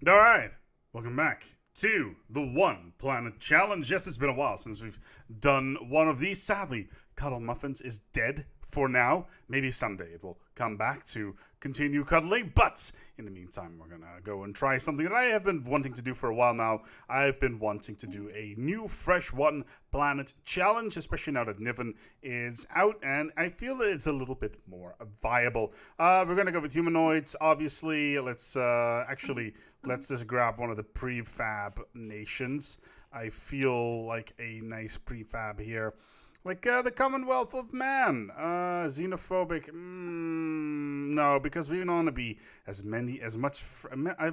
All right, welcome back to the One Planet Challenge. Yes, it's been a while since we've done one of these. Sadly, Cuddle Muffins is dead for now. Maybe someday it will come back to continue cuddling, but in the meantime, we're gonna go and try something that I have been wanting to do for a while now. I've been wanting to do a new, fresh One Planet Challenge, especially now that Niven is out, and I feel that it's a little bit more viable. We're gonna go with humanoids, obviously. Let's just grab one of the prefab nations. I feel like a nice prefab here. Like the Commonwealth of Man. Xenophobic. No, because we want to be we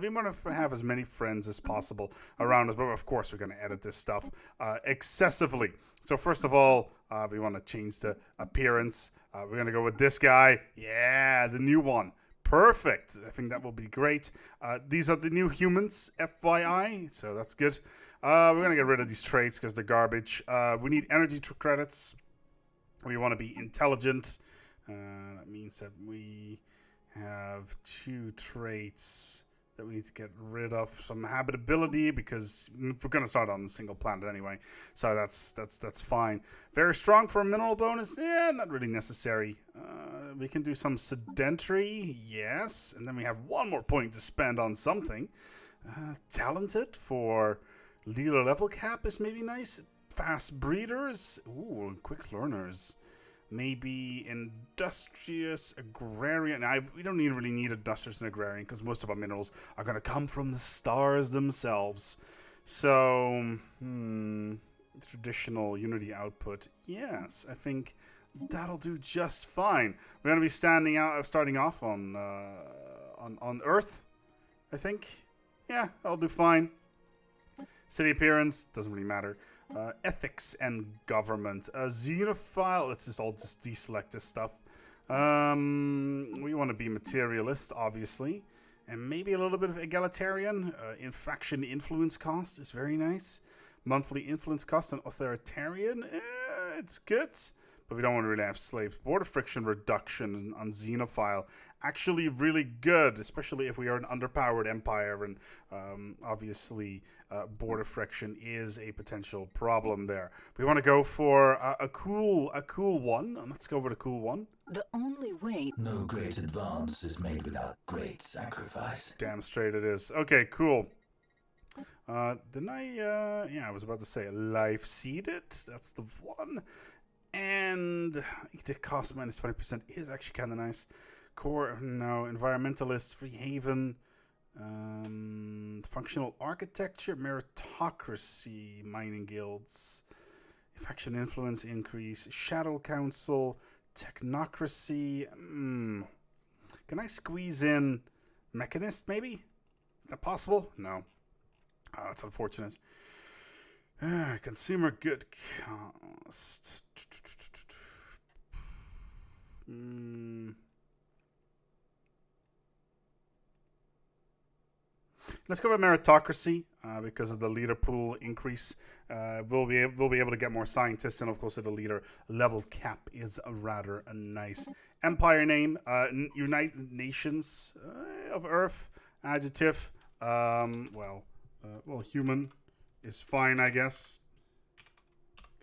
want to have as many friends as possible around us. But of course, we're going to edit this stuff excessively. So first of all, we want to change the appearance. We're going to go with this guy. Yeah, the new one. Perfect. I think that will be great. These are the new humans, FYI. So that's good. We're going to get rid of these traits because they're garbage. We need energy credits. We want to be intelligent. That means that we have 2 traits that we need to get rid of. Some habitability because we're going to start on a single planet anyway. So that's fine. Very strong for a mineral bonus. Yeah, not really necessary. We can do some sedentary. Yes. And then we have 1 more point to spend on something. Talented for leader level cap is maybe nice. Fast breeders. Ooh, quick learners. Maybe industrious agrarian. We don't really need industrious and agrarian because most of our minerals are going to come from the stars themselves. So, traditional Unity output. Yes, I think that'll do just fine. We're going to be starting off on Earth, I think. Yeah, that'll do fine. City appearance, doesn't really matter. Ethics and government. Xenophile, let's just all deselect this stuff. We want to be materialist, obviously. And maybe a little bit of egalitarian. Faction influence cost is very nice. Monthly influence cost and authoritarian, it's good. But we don't want to really have slaves. Border friction reduction on Xenophile. Actually really good, especially if we are an underpowered empire. And obviously, border friction is a potential problem there. We want to go for a cool one. Let's go for the cool one. The only way... No great advance is made without great sacrifice. Damn straight it is. Okay, cool. Didn't I... yeah, I was about to say life seeded. That's the one. And the cost minus 20% is actually kind of nice. Core, no. Environmentalist, free haven, functional architecture, meritocracy, mining guilds, faction influence increase, shadow council, technocracy. Can I squeeze in mechanist? Maybe? Is that possible? No. Oh, that's unfortunate. Consumer good cost. Let's go with meritocracy because of the leader pool increase. We'll be able to get more scientists, and of course, the leader level cap is a rather nice empire name. United Nations of Earth adjective. Well, human is fine, I guess.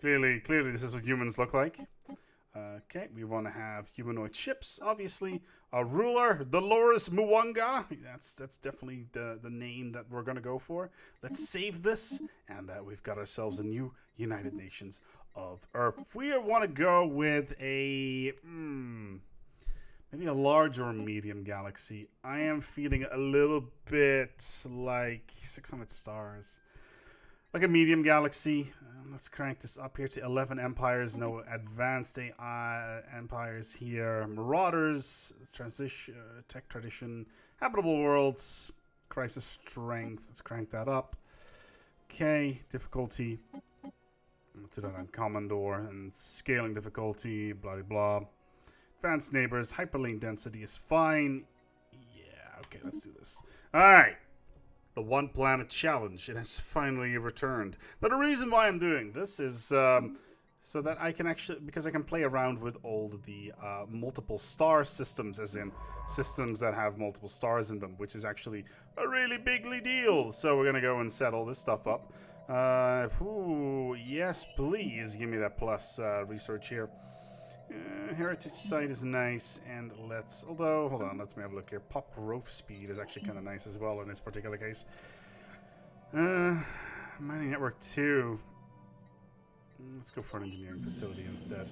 Clearly, this is what humans look like. Okay, we want to have humanoid ships, obviously. A ruler, Dolores Muwanga. That's definitely the name that we're going to go for. Let's save this, and we've got ourselves a new United Nations of Earth. We want to go with a... maybe a large or a medium galaxy. I am feeling a little bit like 600 stars. Like a medium galaxy. Let's crank this up here to 11 empires. No advanced AI empires here. Marauders, transition, tech tradition, habitable worlds, crisis strength. Let's crank that up. Okay, difficulty. Let's do that on Commodore and scaling difficulty. Blah blah blah. Advanced neighbors, hyperlink density is fine. Yeah, okay, let's do this. All right. The One Planet Challenge. It has finally returned. Now, the reason why I'm doing this is so that I can actually, because I can play around with all the multiple star systems, as in systems that have multiple stars in them, which is actually a really bigly deal. So we're gonna go and set all this stuff up. Yes, please give me that plus research here. Heritage site is nice, and although, hold on, let me have a look here. Pop growth speed is actually kind of nice as well in this particular case. Mining network 2. Let's go for an engineering facility instead.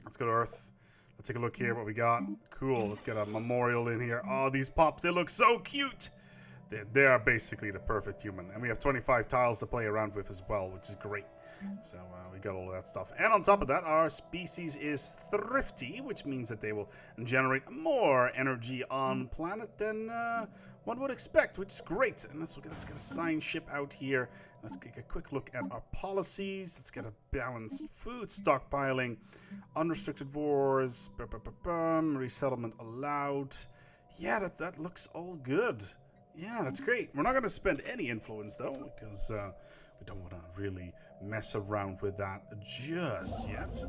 Let's go to Earth. Let's take a look here what we got. Cool, let's get a memorial in here. Oh, these pops, they look so cute! They are basically the perfect human. And we have 25 tiles to play around with as well, which is great. So we got all of that stuff. And on top of that, our species is thrifty, which means that they will generate more energy on planet than one would expect, which is great. And let's get a science ship out here. Let's take a quick look at our policies. Let's get a balanced food stockpiling, unrestricted wars, resettlement allowed. Yeah, that looks all good. Yeah, that's great. We're not going to spend any influence, though, because we don't want to really mess around with that just yet.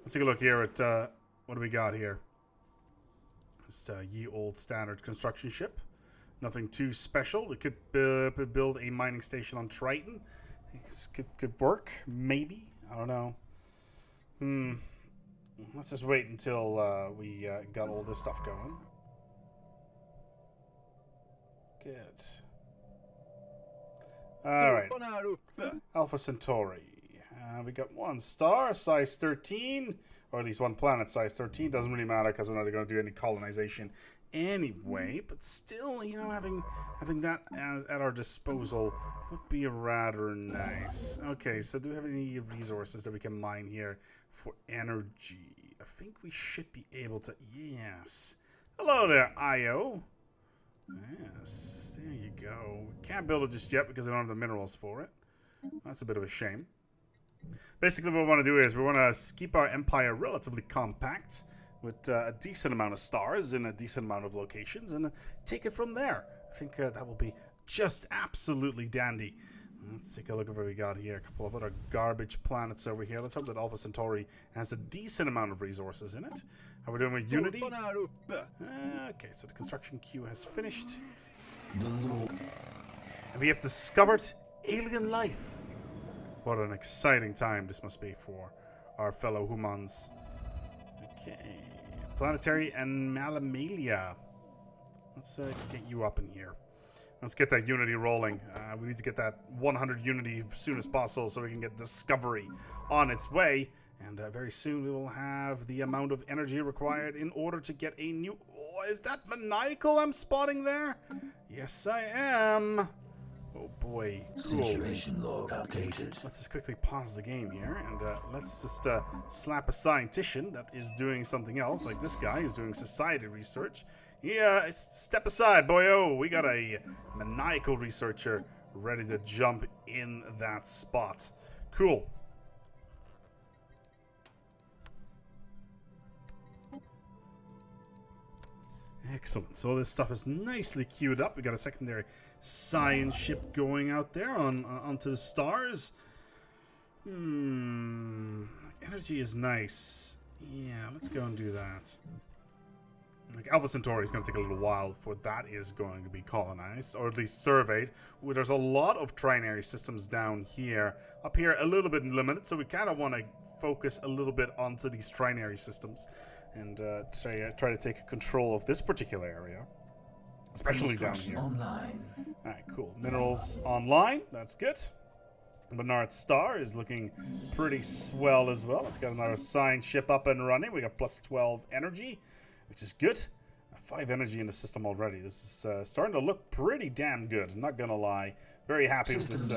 Let's take a look here at what do we got here. Just a ye old standard construction ship. Nothing too special. We could build a mining station on Triton. This could work, maybe. I don't know. Let's just wait until we got all this stuff going. Good. Alright. Alpha Centauri. We got 1 star, size 13. Or at least 1 planet, size 13. Doesn't really matter because we're not going to do any colonization anyway. But still, you know, having that at our disposal would be rather nice. Okay, so do we have any resources that we can mine here for energy? I think we should be able to. Yes. Hello there, Io. Yes, there you go. We can't build it just yet because we don't have the minerals for it. That's a bit of a shame. Basically, what we want to do is we want to keep our empire relatively compact with a decent amount of stars in a decent amount of locations and take it from there. I think that will be just absolutely dandy. Let's take a look at what we got here. A couple of other garbage planets over here. Let's hope that Alpha Centauri has a decent amount of resources in it. How are we doing with Unity? Okay, so the construction queue has finished. And we have discovered alien life. What an exciting time this must be for our fellow humans. Okay. Planetary and Malamalia. Let's get you up in here. Let's get that Unity rolling. We need to get that 100 Unity as soon as possible so we can get Discovery on its way. And very soon we will have the amount of energy required in order to get a new... Oh, is that maniacal I'm spotting there? Yes, I am. Oh boy. Cool. Situation log updated. Let's just quickly pause the game here and let's just slap a scientician that is doing something else, like this guy who's doing society research. Yeah, step aside, boyo. We got a maniacal researcher ready to jump in that spot. Cool. Excellent. So this stuff is nicely queued up. We got a secondary science ship going out there onto the stars. Energy is nice. Yeah, let's go and do that. Like Alpha Centauri is going to take a little while before that is going to be colonized, or at least surveyed. There's a lot of trinary systems down here. Up here, a little bit limited, so we kind of want to focus a little bit onto these trinary systems and try to take control of this particular area, especially down here. Online. All right, cool. Minerals online. That's good. Bernard Star is looking pretty swell as well. Let's get another science ship up and running. We got plus 12 energy, which is good. 5 energy in the system already. This is starting to look pretty damn good. I'm not gonna lie. Very happy with this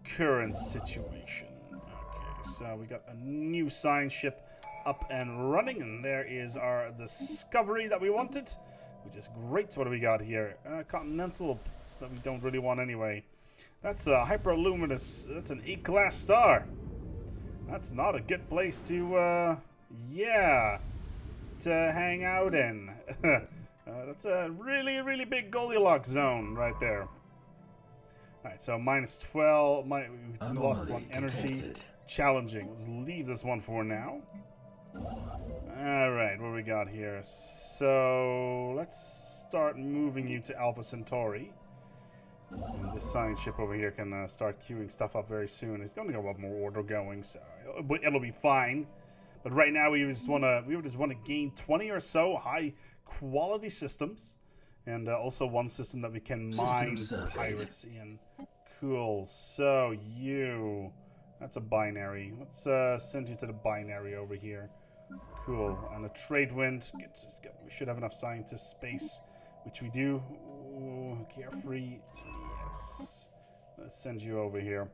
current situation. Okay, so we got a new science ship up and running, and there is our Discovery that we wanted, which is great. What do we got here? Continental that we don't really want anyway. That's a hyperluminous. That's an E-class star. That's not a good place to to hang out in. That's a really, really big Goldilocks zone right there. Alright, so minus 12. We just lost 1 energy. challenging. Let's leave this one for now. Alright, what do we got here? So, let's start moving you to Alpha Centauri. And this science ship over here can start queuing stuff up very soon. It's going to go up more order going, so it'll be fine. But right now we just want to gain 20 or so high quality systems, and also one system that we can mine pirates in. Cool. So that's a binary. Let's send you to the binary over here. Cool. And a trade wind. We should have enough scientist space, which we do. Ooh, carefree. Yes. Let's send you over here.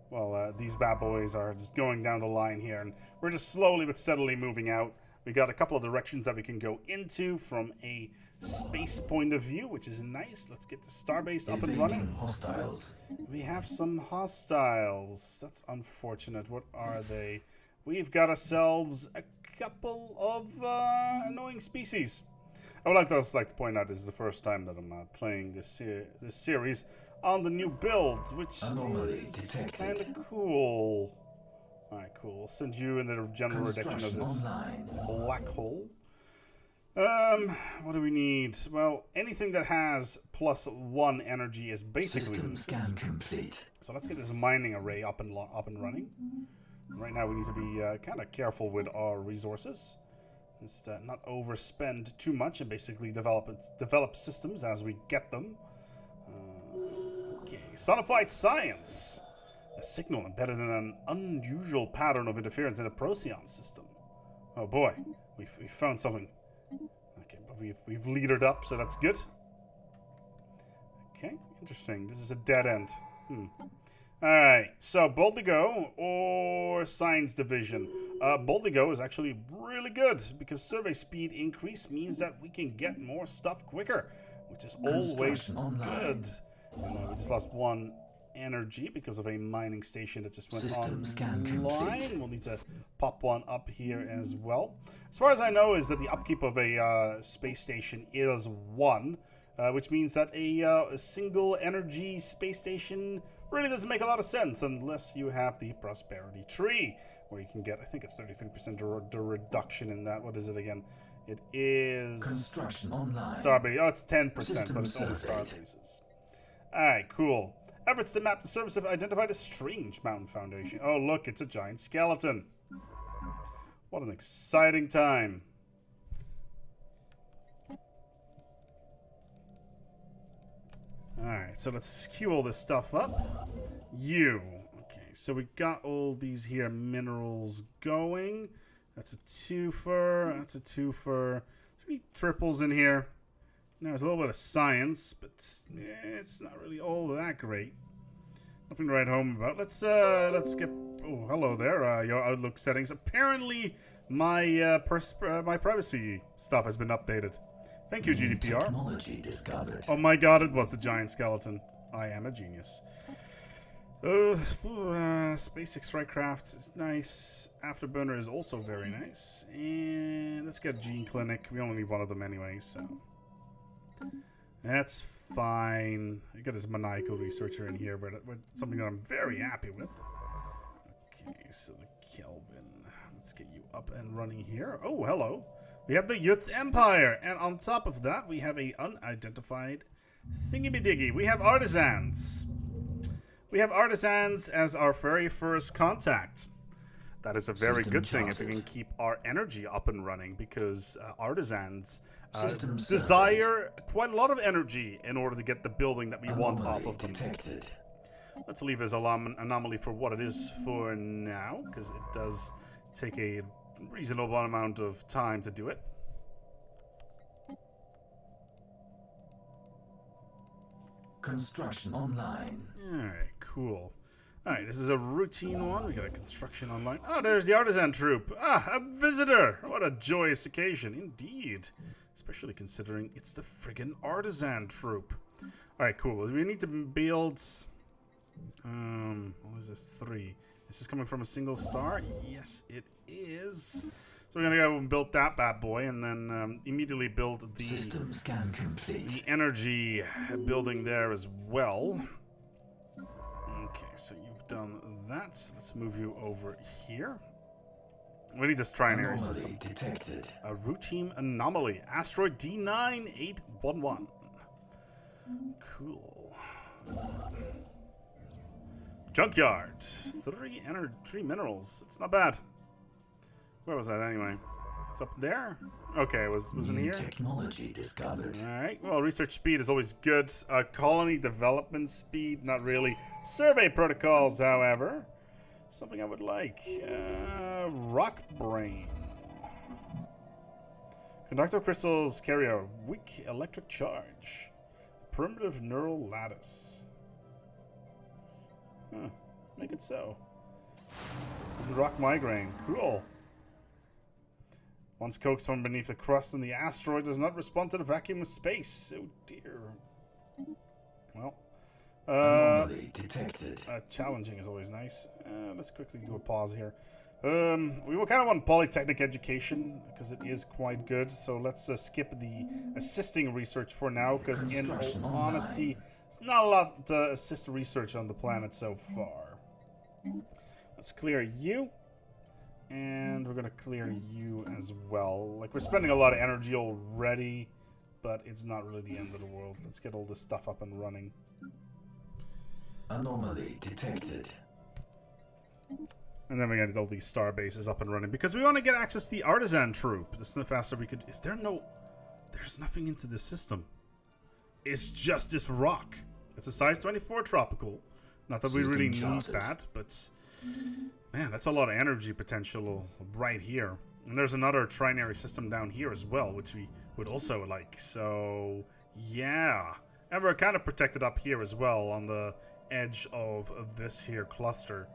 Well, these bad boys are just going down the line here, and we're just slowly but steadily moving out. We got a couple of directions that we can go into from a space point of view, which is nice. Let's get the starbase up and running. Hostiles. We have some hostiles. That's unfortunate. What are they? We've got ourselves a couple of annoying species. I would also like to point out this is the first time that I'm playing this series on the new build, which is kind of cool. Alright, cool. We'll send you in the general direction of this black hole. What do we need? Well, anything that has +1 energy is basically System scan complete. So let's get this mining array up and running. Right now we need to be kind of careful with our resources. Just not overspend too much and basically develop systems as we get them. Okay, Sonified Science. A signal embedded in an unusual pattern of interference in the Procyon system. Oh boy, we found something. Okay, but we've leadered up, so that's good. Okay, interesting. This is a dead end. Alright, so Boldly Go or Science Division. Boldly Go is actually really good because survey speed increase means that we can get more stuff quicker, which is always good. And we just lost 1 energy because of a mining station that just went online. We'll need to pop one up here as well. As far as I know is that the upkeep of a space station is 1, which means that a single energy space station really doesn't make a lot of sense unless you have the prosperity tree, where you can get, I think it's 33% reduction in that. What is it again? It is Construction online. Starbase. Oh, it's 10%, but it's only Starbases. Alright, cool. Efforts to map the surface have identified a strange mountain foundation. Oh, look, it's a giant skeleton. What an exciting time. Alright, so let's queue all this stuff up. Okay, so we got all these here minerals going. That's a twofer. That's a twofer. Is there any triples in here? No, there's a little bit of science, but it's not really all that great. Nothing to write home about. Let's get. Oh, hello there. Your Outlook settings. Apparently, my privacy stuff has been updated. Thank you, GDPR. Technology discovered. Oh my God! It was the giant skeleton. I am a genius. SpaceX strike craft is nice. Afterburner is also very nice. And let's get Gene Clinic. We only need one of them anyway, so. That's fine. I got this maniacal researcher in here, but something that I'm very happy with. Okay, so the Kelvin. Let's get you up and running here. Oh, hello. We have the Youth Empire, and on top of that, we have a unidentified thingy-be-diggy. We have artisans. We have artisans as our very first contact. That is a very good thing if we can keep our energy up and running, because artisans desire quite a lot of energy in order to get the building that we want off of them. Let's leave this anomaly for what it is for now, because it does take a reasonable amount of time to do it. Construction online. Alright, cool. Alright, this is a routine one. We got a construction online. Oh, there's the artisan troop. Ah, a visitor. What a joyous occasion. Indeed. Especially considering it's the friggin' artisan troop. Alright, cool. We need to build... what is this? 3. Is this coming from a single star? Yes, it is. So we're gonna go and build that bad boy, and then immediately build the system scan complete. The energy building there as well. Okay, so you've done that. Let's move you over here. We need this trinary system. Anomaly detected. A routine anomaly. Asteroid D9811. Cool. Junkyard. Three minerals. It's not bad. Where was that anyway? It's up there? Okay, it was in New here? technology discovered. Alright, well, research speed is always good. Colony development speed, not really. Survey protocols, however. Something I would like. Rock brain. Conductor crystals carry a weak electric charge. Primitive neural lattice. Huh, make it so. Rock migraine, cool. Once coaxed from beneath the crust, and the asteroid does not respond to the vacuum of space. Oh dear. Well, Anomaly detected. challenging is always nice. Let's quickly do a pause here. We will kind of want polytechnic education because it is quite good. So let's skip the assisting research for now, because in all honesty, there's not a lot to assist research on the planet so far. Let's clear you. And we're gonna clear you as well. Like, we're spending a lot of energy already, but it's not really the end of the world. Let's get all this stuff up and running. Anomaly detected. And then we get all these star bases up and running because we want to get access to the artisan troop. That's the faster we could. There's nothing into the system. It's just this rock. It's a size 24 tropical. Not that we really need that, but man, that's a lot of energy potential right here. And there's another trinary system down here as well, which we would also like. So yeah, and we're kind of protected up here as well on the edge of this here cluster.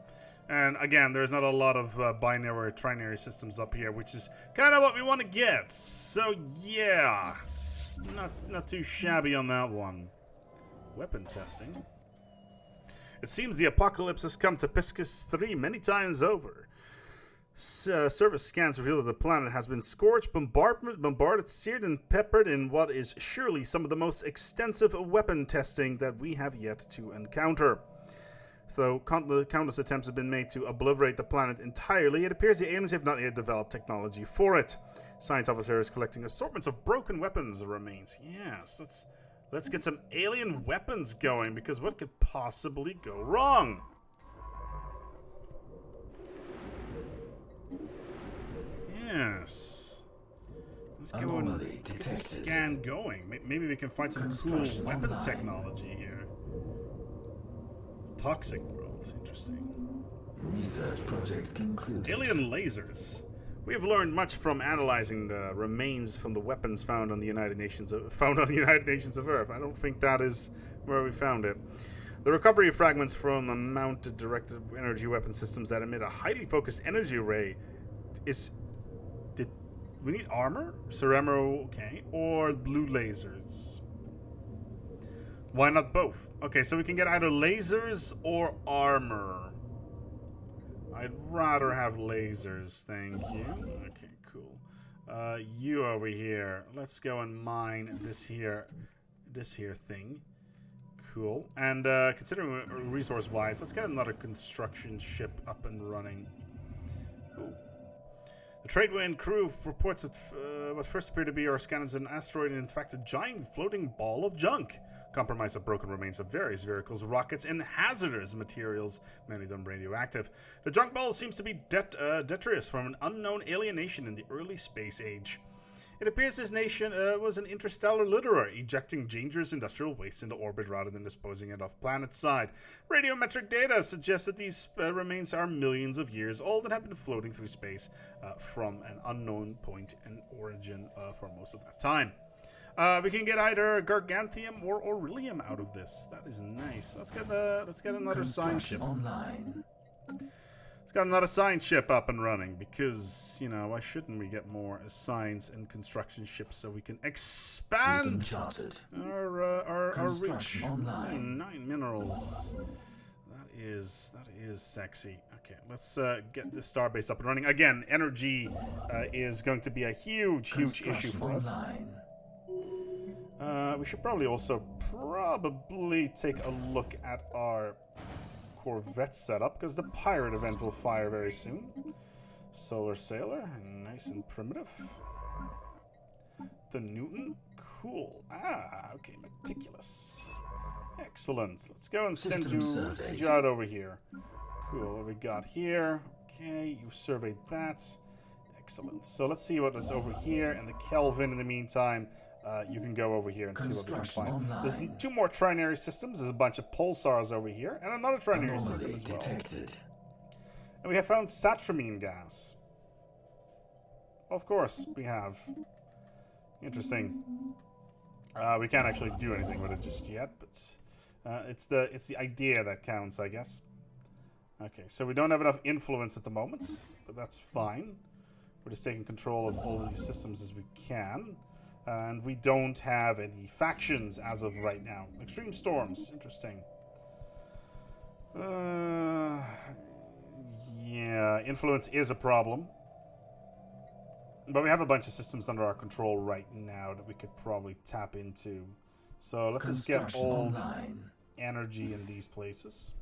And again, there's not a lot of binary or trinary systems up here, which is kind of what we want to get. So yeah, not too shabby on that one. Weapon testing. It seems the apocalypse has come to Piscus 3 many times over. Service scans reveal that the planet has been scorched, bombarded, seared, and peppered in what is surely some of the most extensive weapon testing that we have yet to encounter. Though countless attempts have been made to obliterate the planet entirely, it appears the aliens have not yet developed technology for it. Science officer is collecting assortments of broken weapons remains. Yes, let's get some alien weapons going, because what could possibly go wrong? Yes. Let's go and let's get the scan going. Maybe we can find some cool weapon technology here. Toxic worlds, interesting. Research project concluded. Alien lasers. We have learned much from analyzing the remains from the weapons found on the United Nations of Earth. I don't think that is where we found it. The recovery of fragments from the mounted directed energy weapon systems that emit a highly focused energy ray did we need armor? Ceramro, okay, or blue lasers. Why not both? Okay, so we can get either lasers or armor. I'd rather have lasers, thank you. Okay, cool. You over here. Let's go and mine this here thing. Cool. And considering resource-wise, let's get another construction ship up and running. Ooh. The Tradewind crew reports that what first appeared to be our scan is an asteroid and in fact a giant floating ball of junk. Compromised of broken remains of various vehicles, rockets, and hazardous materials, many of them radioactive. The junk ball seems to be detritus from an unknown alien nation in the early space age. It appears this nation was an interstellar litterer, ejecting dangerous industrial waste into orbit rather than disposing it off planet's side. Radiometric data suggests that these remains are millions of years old and have been floating through space from an unknown point and origin for most of that time. We can get either Gargantium or Aurelium out of this. That is nice. Let's get another science ship online. Let's get another science ship up and running, because, you know, why shouldn't we get more science and construction ships so we can expand our reach. Online. 9 minerals. That is sexy. Okay, let's get this starbase up and running. Again, energy is going to be a huge issue for us. We should probably also take a look at our Corvette setup, because the pirate event will fire very soon. Solar Sailor, nice and primitive. The Newton, cool. Ah, okay, meticulous. Excellent. Let's go and send you out over here. Cool, what we got here? Okay, you surveyed that. Excellent. So let's see what is over here, and the Kelvin in the meantime. You can go over here and see what we can find. There's 2 more trinary systems. There's a bunch of pulsars over here, and another trinary system as well. Detected. And we have found satramine gas. Of course, we have. Interesting. We can't actually do anything with it just yet, but it's the idea that counts, I guess. Okay, so we don't have enough influence at the moment, but that's fine. We're just taking control of all these systems as we can. And we don't have any factions as of right now. Extreme storms, interesting. Yeah, influence is a problem. But we have a bunch of systems under our control right now that we could probably tap into. So let's just get all the energy in these places.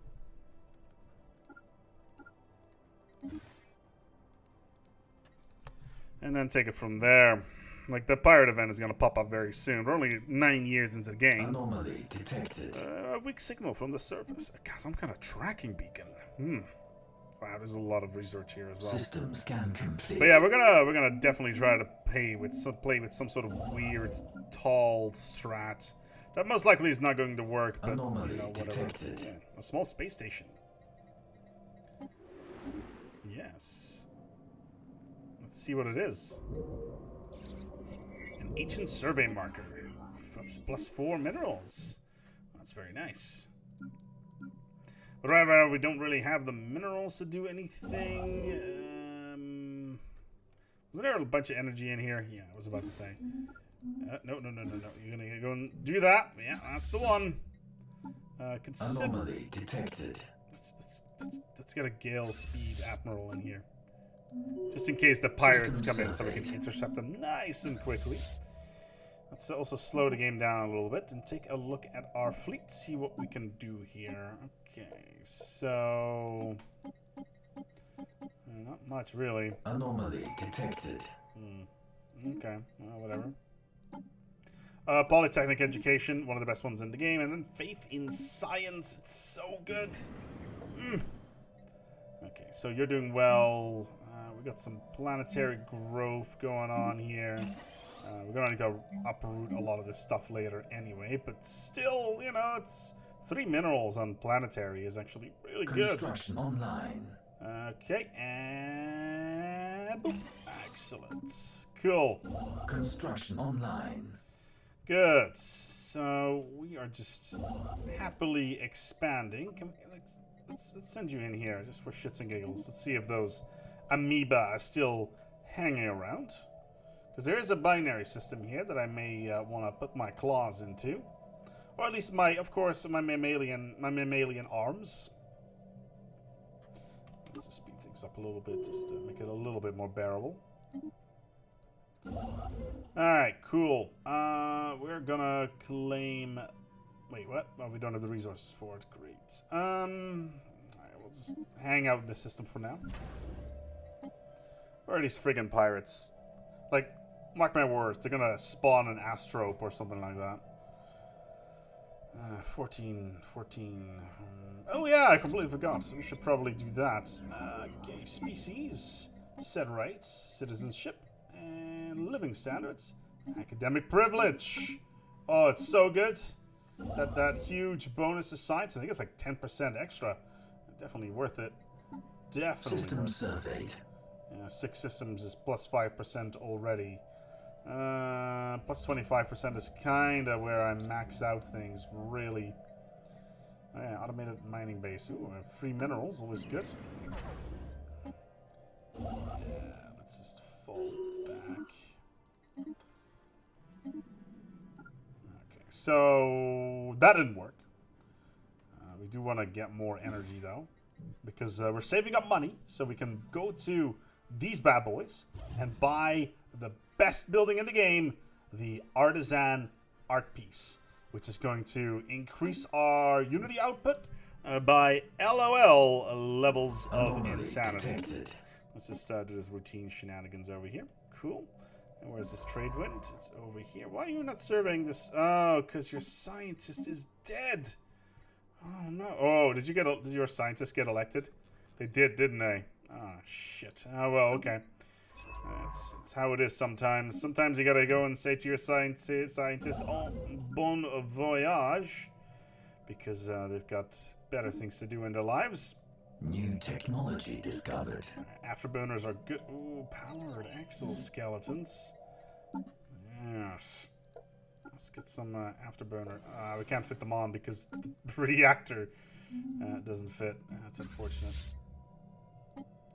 And then take it from there. Like, the pirate event is going to pop up very soon. We're only 9 years into the game. Anomaly detected. A weak signal from the surface. Some kind of tracking beacon. Wow, there's a lot of research here as well. System scan complete. But yeah, we're gonna definitely try to play with some sort of weird, tall strat. That most likely is not going to work, but Anomaly whatever. detected. Yeah, a small space station. Yes. Let's see what it is. An ancient survey marker. That's +4 minerals. That's very nice. But right now, we don't really have the minerals to do anything. Was there a bunch of energy in here? Yeah, I was about to say. No. You're gonna go and do that. Yeah, that's the one. Anomaly detected. Let's get a gale speed admiral in here. Just in case the pirates come in, so we can intercept them nice and quickly. Let's also slow the game down a little bit and take a look at our fleet, see what we can do here. Okay, so... not much, really. Anomaly detected. Okay, well, whatever. Polytechnic education, one of the best ones in the game. And then faith in science, it's so good. Okay, so you're doing well. We got some planetary growth going on here. We're gonna need to uproot a lot of this stuff later anyway, but still, you know, it's 3 minerals on planetary is actually really good. Construction online. Okay, and boop. Excellent. Cool. Construction online. Good. So we are just happily expanding. Let's send you in here just for shits and giggles. Let's see if those amoeba are still hanging around. Because there is a binary system here that I may want to put my claws into. Or at least of course, my mammalian arms. Let's just speed things up a little bit just to make it a little bit more bearable. Alright, cool. We're gonna claim... Wait, what? Oh, we don't have the resources for it. Great. Alright, we'll just hang out in this system for now. Where are these friggin' pirates? Like, mark my words, they're gonna spawn an astrope or something like that. 14. Oh yeah, I completely forgot. So we should probably do that. Okay, species, set rights, citizenship, and living standards. Academic privilege. Oh, it's so good. That huge bonus is science. I think it's like 10% extra. Definitely worth it. Definitely. System surveyed. Yeah, 6 systems is +5% already. +25% is kind of where I max out things, really. Oh, yeah, automated mining base. Ooh, free minerals, always good. Yeah, let's just fold back. Okay, so that didn't work. We do want to get more energy, though, because we're saving up money, so we can go to these bad boys and buy the best building in the game, the Artisan Art Piece, which is going to increase our Unity output by LOL levels of Anomaly insanity. detected. Let's just do this routine shenanigans over here. Cool. And where's this trade wind? It's over here. Why are you not surveying this? Oh, because your scientist is dead. Oh no. Oh, did your scientist get elected? They did, didn't they? Oh shit. Oh well, okay. It's how it is sometimes. Sometimes you gotta go and say to your scientist, "Oh, bon voyage," because they've got better things to do in their lives. New technology discovered. Afterburners are good. Ooh, powered exoskeletons. Yes. Let's get some afterburner. We can't fit them on because the reactor doesn't fit. That's unfortunate.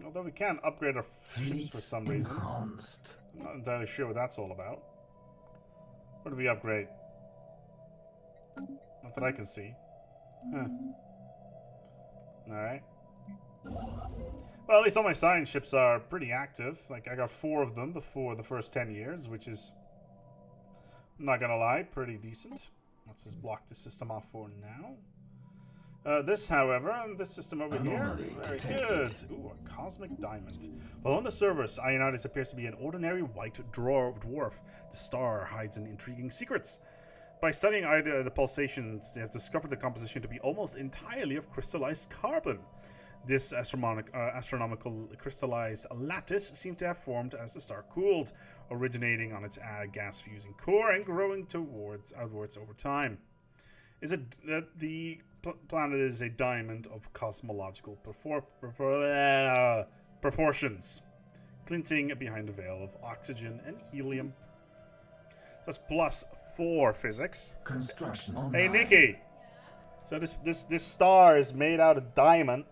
Although we can upgrade our ships for some reason. Enhanced. I'm not entirely sure what that's all about. What do we upgrade? Not that I can see. Huh. Alright. Well, at least all my science ships are pretty active. Like, I got 4 of them before the first 10 years, which is, I'm not gonna lie, pretty decent. Let's just block this system off for now. This, however, this system over here, very good. Ooh, a cosmic diamond. Well, on the surface, Ionides appears to be an ordinary white dwarf. The star hides an intriguing secrets. By studying the pulsations, they have discovered the composition to be almost entirely of crystallized carbon. This astronomical crystallized lattice seemed to have formed as the star cooled, originating on its gas-fusing core and growing outwards over time. The planet is a diamond of cosmological proportions, glinting behind a veil of oxygen and helium. That's +4 physics. Construction online. Hey, Nikki. So this star is made out of diamond.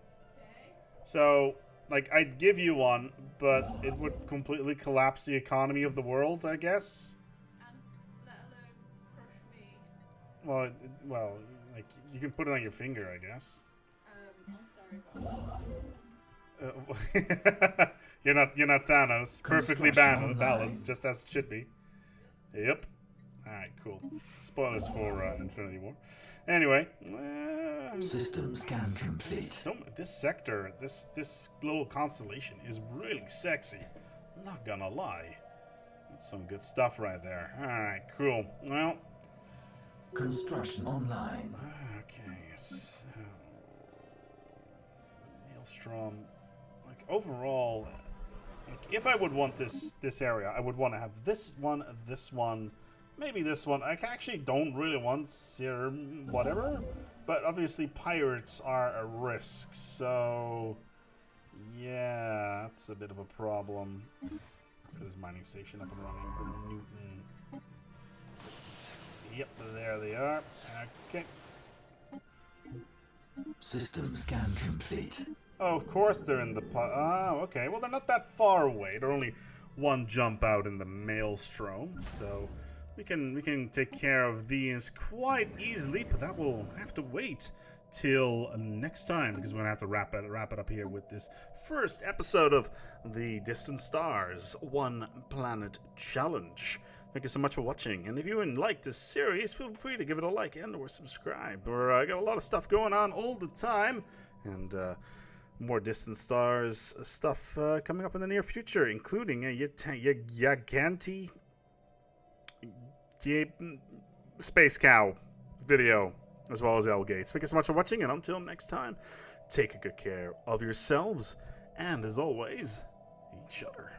So, like, I'd give you one, but it would completely collapse the economy of the world, I guess. And let alone crush me. Well, like, you can put it on your finger, I guess. I'm sorry, God. You're not Thanos. Perfectly balanced, just as it should be. Yep. Alright, cool. Spoilers for Infinity War. Anyway. System scan complete. This sector, this little constellation is really sexy. I'm not gonna lie. That's some good stuff right there. Alright, cool. Well. Construction online. Okay, so. Maelstrom. Like, overall, like, if I would want this area, I would want to have this one, maybe this one. I actually don't really want Serum, whatever. But obviously, pirates are a risk, so. Yeah, that's a bit of a problem. Let's get this mining station up and running. The Newton. Yep, there they are. Okay. System scan complete. Oh, of course they're in the oh, okay. Well, they're not that far away. They're only one jump out in the Maelstrom, so we can take care of these quite easily. But that will have to wait till next time, because we're gonna have to wrap it up here with this first episode of the Distant Stars One Planet Challenge. Thank you so much for watching, and if you liked this series, feel free to give it a like and or subscribe. I got a lot of stuff going on all the time, and more Distant Stars stuff coming up in the near future, including a Yaganti Space Cow video, as well as L Gates. Thank you so much for watching, and until next time, take good care of yourselves, and as always, each other.